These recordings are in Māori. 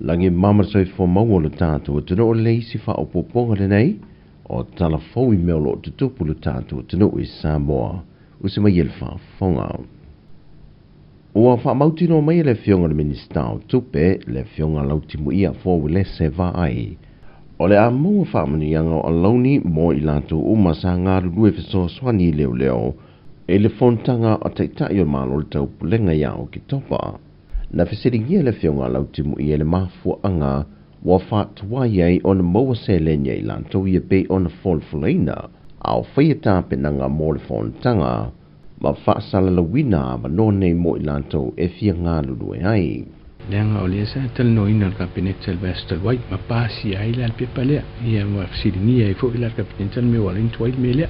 Langi mama soi fo maua lo tātou tino o leisi wha o poponga le nei, o tala fau I meo lo tutupu lo tātou tino I Samoa, usi mai ele wha fonga. Ua wha mautino mai le fionga le minista o tupe, le fionga lautimu ia fo wile se va ai. O le a maua wha manianga o launi mo I lato umasa ngā rurue fiso swani leo leo, e le fontanga o teitai o malo le tau pulenga iao ki topa. Na fesiringia le fionga lautimu I ele mafua anga, wa fatua iai o na maua se lenya I lantou ia pe o na folfulaina, au whaiata penanga mo le fontanga, ma whaasala la wina ma no nei mo I lantou e fia ngā lulue ai. Leanga o lea sa tal no ina kabinet Sylvester White ma pasi ai la pepa lea ia ma fesiringia I fo ila kabinet me wala intuai me lea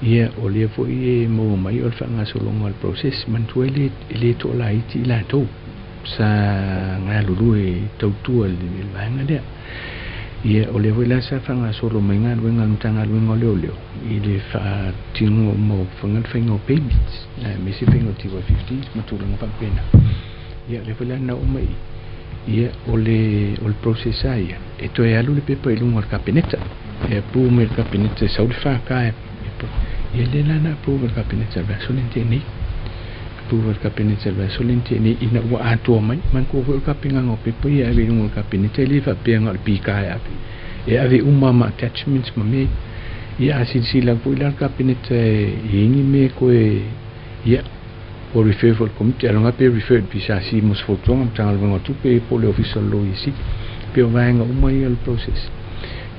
ia o lea fo I mo mai o whanga solonga al proses man tuele ele to la iti la to sa ngā lulue tautua le vanga lea ia o lea fo ila sa whanga solo mai ngā luenga mtanga luenga leo leo I le wha tingo mo whangal whaingo payments me se whaingo tiwa 50 maturanga whakpena ia le fo ila na o mai ia o le proses ai e to e alu le pepa I lunga al kabineta e pu me al kabineta sa uli whaka ia le lana approve al cabinet solente nei approve al cabinet solente nei ina wa ato mai man ko al cabinet ngo pe poi ave un cabinet le fa pe ngal pika ave e ave uma attachments ma me ia si la poi al cabinet ingi me ko ia o refer for committee alonga pe refer bisa si mos fotonga tal ngo tu pe po le official law isi pe va nga uma il process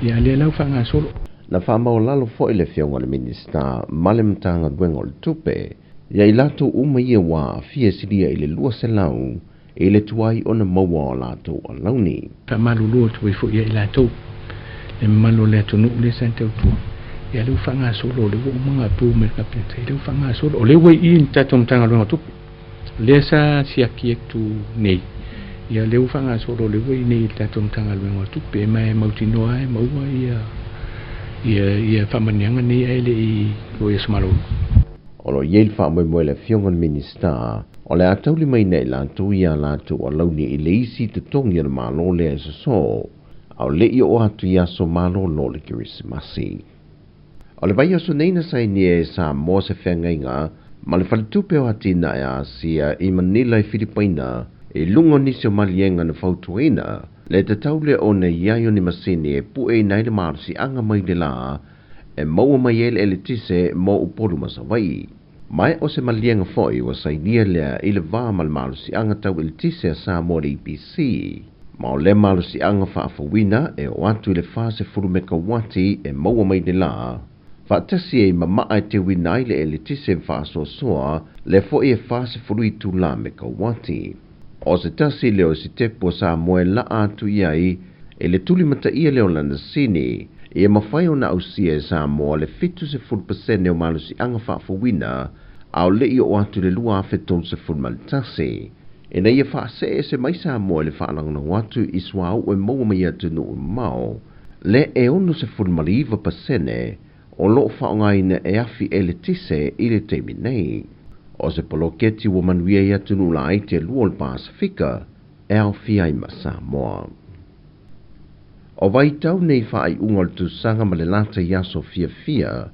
ia le la fa nga solo na whamau lalo fo I le fionga le minista male mtanga duenga o le tupe, ia I lato uma ia wa fia siria I le lua se lau, e le tuai o na maua o lato o launi. Malu lua tuai fo ia I lato, le malo le tonu le sante o tua, ia le ufanga solo, le umanga pu me kapita, le ufanga solo, o le wei I tato mtanga duenga o tupe, le sa siaki ektu nei, ia le ufanga solo, le wei nei tato mtanga duenga o tupe, mai mautinoa e maua ia whamanianga ni ele I o Esmalo. Olo iei whamoe le fionga minista, o le atauli mai nei lantu ia lantu o launi I le isi te tongi ana malo le so, au le I o atu ia so malo lo le kirisimasi. O le vai aso neina sai ni e sa mo se whengainga, ma le whalitupe o atina e Asia I Manila I Filipaina, e lungo nisi o malienga na fautuena, le te taule o ne iaio ni masini e pu e nai le marasi anga mai le la, e maua mai ele ele tise mo uporu masawai. Mai o se malienga foi wa sainia lea I le vā mal marasi anga tau ele tise a sa mo le IPC. Ma o le marasi anga whaafawina e o atu le fase furu me kawati e maua mai le la, whaatasi e mamaa e te winai le ele tise whaasoa soa le foi e fase furu I tu la me kawati. O se tasi leo si tepo sa moe la atu iai, e le tuli mata ia leo lana sini, e mawhai o na ausia e sa moa le fitu se 4% o malu si anga whaafawina, au le I o atu le lua afeton se fulmalitasi. E na ia whaase e se mai sa moa le whaalangana watu iswa au e maua mai atu no mao, le e ono se fulmaliva pasene, o loo whaongaina e afi e le tise I le teimi nei. O se poloketi wa manuia ia tunu la ai te lua o Pasifika, e au fiai ma Samoa. O vai tau nei whaai unga le tusanga ma le lata ia so fia,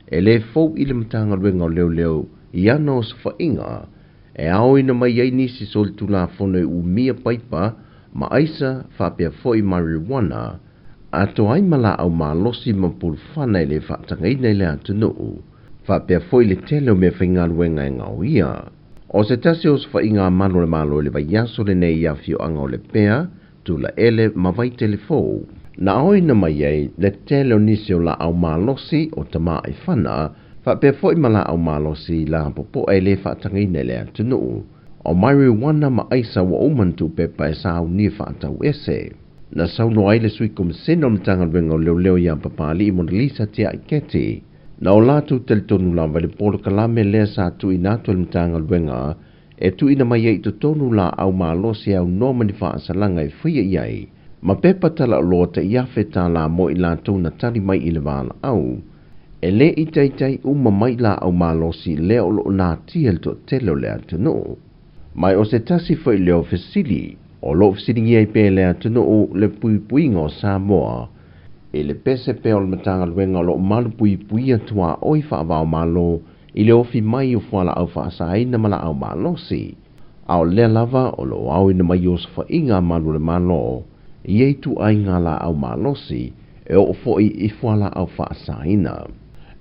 e le fau I le matanga luenga o leo I ana o sa whainga, e au ina mai ei nisi sol tu la fone u mia paipa, ma aisa whapea foi marijuana, ato ai mala au ma losi ma pulfana I le whatangaina I le atunuu, whapea foi le tele o me whainga luenga e ngau ia. O se tase o se whainga malo le malo le vai aso le nei ia fio anga o le pea, tu la ele ma vai telefou. Na oina mai ei, le tele o nisi o la au malosi o tama e whana, whapea foi ma la au malosi la popo e le whatangaina le atunu. O marijuana ma aisa wa umantu pepa e sa au ni whatau ese. Na sauno ai le sui kom seno mtanga luenga o leo ia papali I Monalisa tia I keti. Na o latu tel tonu la vale polo kalame lea sa tu inato el mtanga luenga, e tu ina mai ei to tonu la au malosi au noma ni whaasalanga e whia iai, ma pepa tala loa te iafe ta la mo I la tau na tari mai I le wala au, e le I teitai uma mai la au malosi leo lo na tiel to telo lea tano. Mai o se tasi whai leo fesili, O lo siringi ai pe le tunu o le pui ngō Samoa, e le pese pe o le matanga luenga lo malu pui atua oi whaavao malo, i le ofi mai o whala au whaasaina mala au malo si. Ao le lava o lo au ina mai o sa inga malu le malo, i eitu ai ngā la au malo si, e o foi i whala au whaasaina.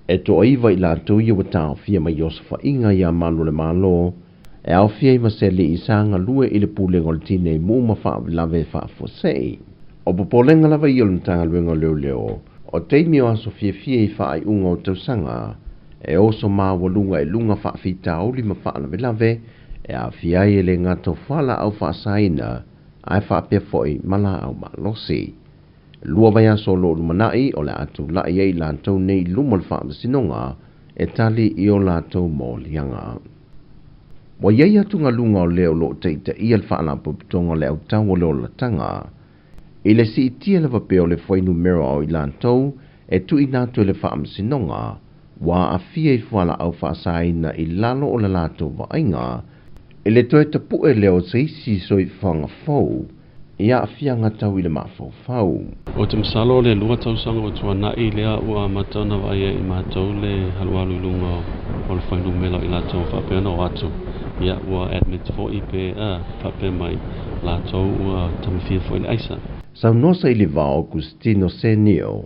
E to iwa i la tui o tau fia mai o sa inga ia malu le malo, e au fia i maseli i sanga lue i le pule ngoltine i mu ma whaavilave whaafosei. O popolenga lava i o lantanga luenga leo, o teimi o aso fia i whaai unga o tausanga, e oso maa walunga e lunga whaafita oli ma whaavilave, e a fia i le ngato whala au whaasaina, ai whaapea foi mala au malosi. Lua vai aso lo lumanai o le atu lai ei lantou nei lumal whaasinonga, e tali i o lantou mo lianga. Wa iei atu ngā lunga o leo lo teita i al whaalapu pitonga le au tau o leo latanga. I le si itia le vapeo le whainu mero au i lantou, e tu i nātu le whaamsinonga, wa a fia i whala au whaasaina i lalo o le lato wa ainga, i le toe tapu e leo se isi so i whanga fau, i a fia ngatau i le mafau fau. O te masalo le lua tausanga o tua na i lea ua matana wa ia i mātou le halualu lunga o le whainu melo i lato whapeana o atu. Ia ua admit fo i pe a whape mai lato ua tamifia fo i le aisa. Sau nosa i le vao Agustino Senio,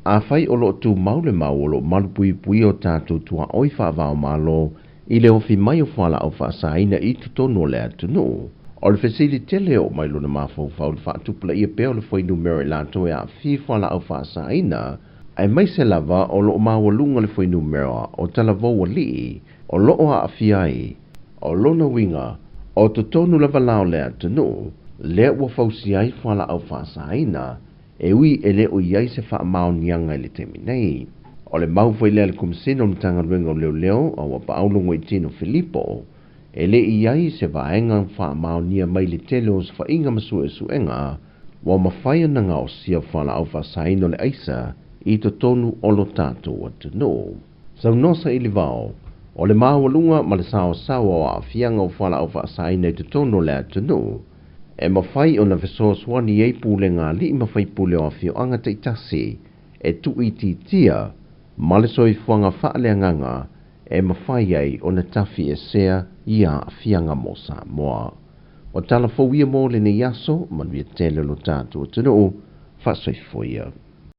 a whai o lo tu maule mau o lo malupui o tātou tua oi whaavao malo i le ofi mai o whala au whaasaina i tutono le atunu. O le fesili tele o mai luna mafau fau le whaatupula i a peo le whainu mero i lato e a fi whala au whaasaina, ai mai se lava o lo mawalunga le whainu mero o talavoa li, o loo a afiai, o lona winga, o tutonu lava lao le atunu, le ua fausi ai whala au whaasaina, e ui e le o iai se wha mao nianga i le temi nei. O le mau fai lea le kumisino le tanga luenga o leo, o wapa aulungo i tino Filippo, e le iai se vaenga wha mao nia mai le tele o sa whainga masue suenga, wa mawhaia na ngao sia whala au whaasaina le aisa, i to tonu o lo tātou atunu. Sau nosa i le vao, o le mawalunga ma le sao o a fianga o whala au whaasaina i to tonu le atunu, e mawhai o na fesos wani ei pule ngā li mawhai pule o a fio anga te itasi, e tu i tia, ma le soi whanga whaale nganga, e mawhai ei o na tafi e sea i a fianga mo Samoa. O tala fo ia mo le ne yaso, manuia tele lo tātou atunu, whasoi foia.